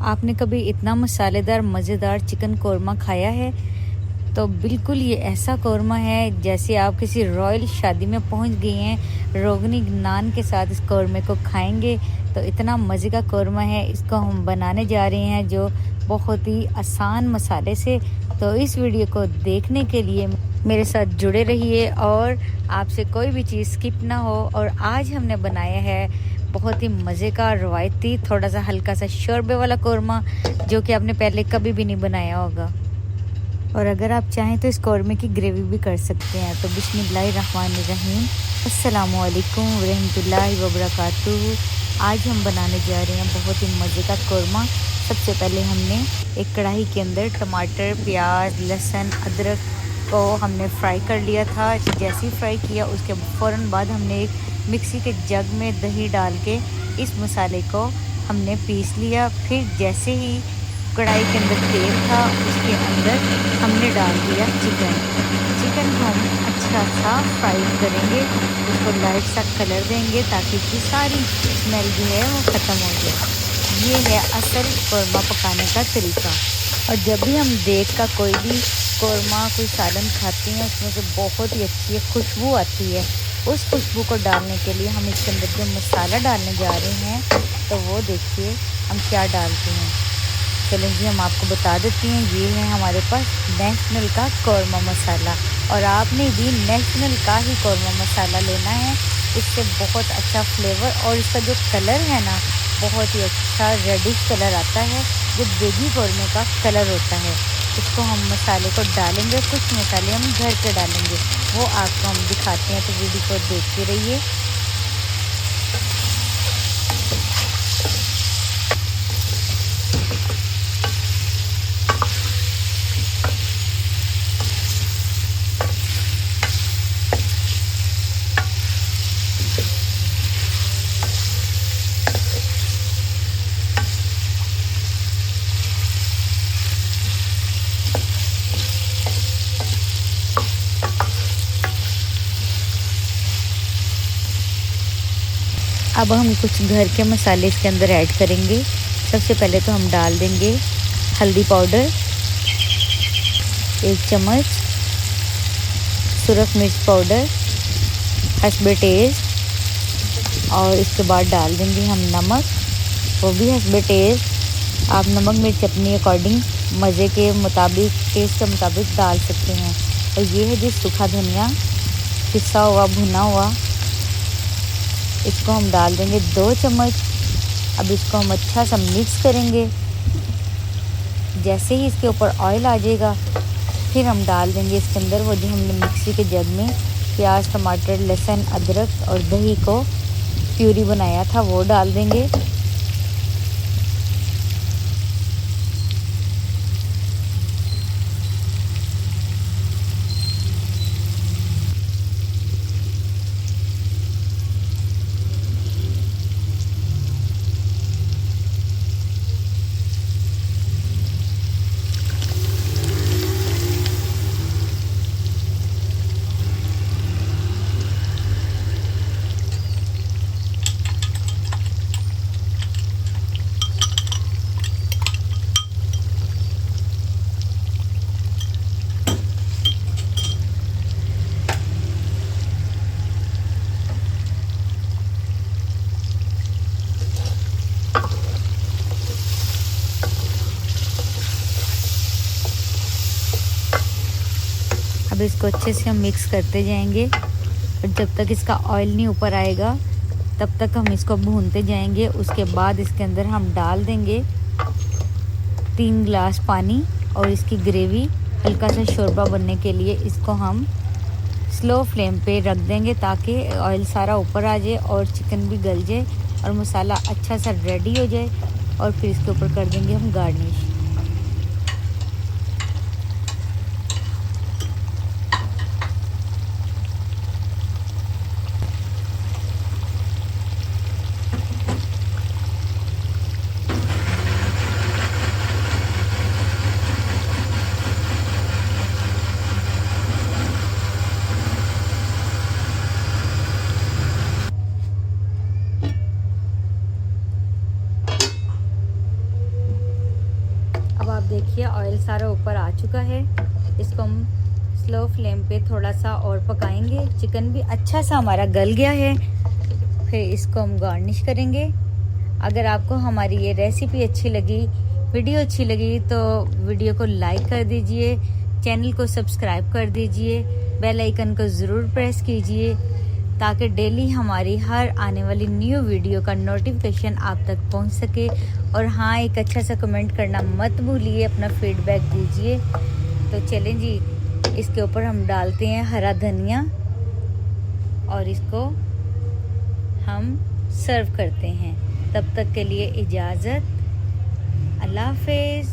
आपने कभी इतना मसालेदार मज़ेदार चिकन कोरमा खाया है? तो बिल्कुल ये ऐसा कोरमा है जैसे आप किसी रॉयल शादी में पहुंच गई हैं। रोगनी नान के साथ इस कोरमे को खाएंगे तो इतना मज़े का कोरमा है। इसको हम बनाने जा रहे हैं जो बहुत ही आसान मसाले से। तो इस वीडियो को देखने के लिए मेरे साथ जुड़े रहिए और आपसे कोई भी चीज़ स्किप ना हो। और आज हमने बनाया है बहुत ही मज़े का रवायती थोड़ा सा हल्का सा शोरबे वाला कोरमा, जो कि आपने पहले कभी भी नहीं बनाया होगा। और अगर आप चाहें तो इस कौरमे की ग्रेवी भी कर सकते हैं। तो बिस्मिल्लाहिर्रहमानिर्रहीम, अस्सलामु अलैकुम रहमतुल्लाहि व बरकातुहू। आज हम बनाने जा रहे हैं बहुत ही मज़े का कौरमा। सबसे पहले हमने एक कढ़ाई के अंदर टमाटर, प्याज, लहसुन, अदरक को हमने फ्राई कर लिया था। जैसे ही फ्राई किया उसके फ़ौरन बाद हमने एक मिक्सी के जग में दही डाल के इस मसाले को हमने पीस लिया। फिर जैसे ही कढ़ाई के अंदर तेल था उसके अंदर हमने डाल दिया चिकन। चिकन को हम अच्छा सा फ्राई करेंगे, उसको लाइट सा कलर देंगे ताकि इसकी सारी स्मेल जो है वो ख़त्म हो जाए। ये है असल कौरमा पकाने का तरीका। और जब भी हम देग का कोई भी कौरमा, कोई सालन खाते हैं उसमें से बहुत ही अच्छी खुशबू आती है। उस खुशबू को डालने के लिए हम इसके अंदर जो मसाला डालने जा रहे हैं तो वो देखिए हम क्या डालते हैं। चलें जी, हम आपको बता देती हैं। ये है हमारे पास नेशनल का कौरमा मसाला, और आपने भी नेशनल का ही कौरमा मसाला लेना है। इससे बहुत अच्छा फ्लेवर और इसका जो कलर है ना, बहुत ही अच्छा रेडिश कलर आता है जो देगी कौरमे का कलर होता है। इसको हम मसाले को डालेंगे, कुछ मसाले हम घर के डालेंगे, वो आपको हम दिखाते हैं, तो वीडियो को देखते रहिए। अब हम कुछ घर के मसाले इसके अंदर ऐड करेंगे। सबसे पहले तो हम डाल देंगे हल्दी पाउडर 1 चम्मच, सुरख मिर्च पाउडर हस्बे टेस्ट, और इसके बाद डाल देंगे हम नमक, वो भी हस्बे टेस्ट। आप नमक मिर्च अपनी अकॉर्डिंग मज़े के मुताबिक, टेस्ट के मुताबिक डाल सकते हैं। और ये है जी सूखा धनिया पिसा हुआ भुना हुआ, इसको हम डाल देंगे 2 चम्मच। अब इसको हम अच्छा सा मिक्स करेंगे। जैसे ही इसके ऊपर ऑयल आ जाएगा फिर हम डाल देंगे इसके अंदर वो जो हमने मिक्सी के जग में प्याज, टमाटर, लहसुन, अदरक और दही को प्यूरी बनाया था वो डाल देंगे। अब इसको अच्छे से हम मिक्स करते जाएंगे और जब तक इसका ऑयल नहीं ऊपर आएगा तब तक हम इसको भूनते जाएंगे। उसके बाद इसके अंदर हम डाल देंगे 3 गिलास पानी, और इसकी ग्रेवी हल्का सा शोरबा बनने के लिए इसको हम स्लो फ्लेम पे रख देंगे ताकि ऑयल सारा ऊपर आ जाए और चिकन भी गल जाए और मसाला अच्छा सा रेडी हो जाए। और फिर इसके ऊपर कर देंगे हम गार्निश। देखिए ऑयल सारा ऊपर आ चुका है। इसको हम स्लो फ्लेम पे थोड़ा सा और पकाएंगे। चिकन भी अच्छा सा हमारा गल गया है। फिर इसको हम गार्निश करेंगे। अगर आपको हमारी ये रेसिपी अच्छी लगी, वीडियो अच्छी लगी, तो वीडियो को लाइक कर दीजिए, चैनल को सब्सक्राइब कर दीजिए, बेल आइकन को ज़रूर प्रेस कीजिए ताकि डेली हमारी हर आने वाली न्यू वीडियो का नोटिफिकेशन आप तक पहुंच सके। और हाँ, एक अच्छा सा कमेंट करना मत भूलिए, अपना फीडबैक दीजिए। तो चलें जी, इसके ऊपर हम डालते हैं हरा धनिया और इसको हम सर्व करते हैं। तब तक के लिए इजाज़त, अल्लाह हाफिज़।